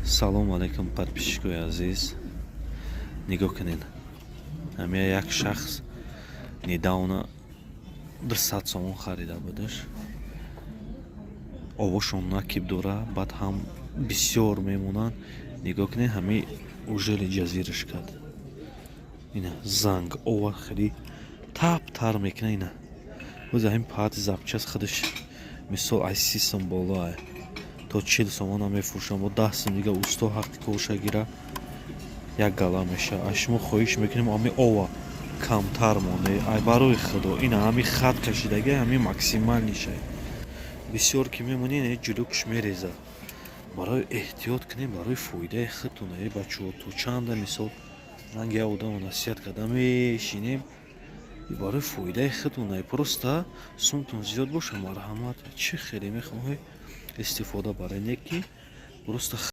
салом алейкум подписчикои азиз. Нигоҳ кунед. Ҳамия як шахс недавно 200 сомон харида будаш. Овошон накиб дора, баъд ҳам бисёр мемонанд. Нигоҳ кунед, ҳами ужели ҷазираш кард. Ина занг ова хеле тап-тар мекунад. Ина оз ҳамин паҳати запчас худаш мисол аз 30 сом боло то 40 сомон мефурӯшам, бо 10 сом дига усто ҳаққи коша гира як гала меша. Аз шумо хоҳиш мекунем ҳами ова камтар монда. Ай барои худо, ина ҳами хат кашидаги ҳами максималниша. Бисёр ки мемонед ҷулӯкаш мерезад. Барои эҳтиёт кунед, барои фоидаи худтон бачаҳо. То чанда мисол ман як одам насиҳат карда мешинем, барои фоидаи худтон. Просто сумтон зиёд боша, марҳамат. Чӣ хеле мехоҳед истифода баред, не ки просто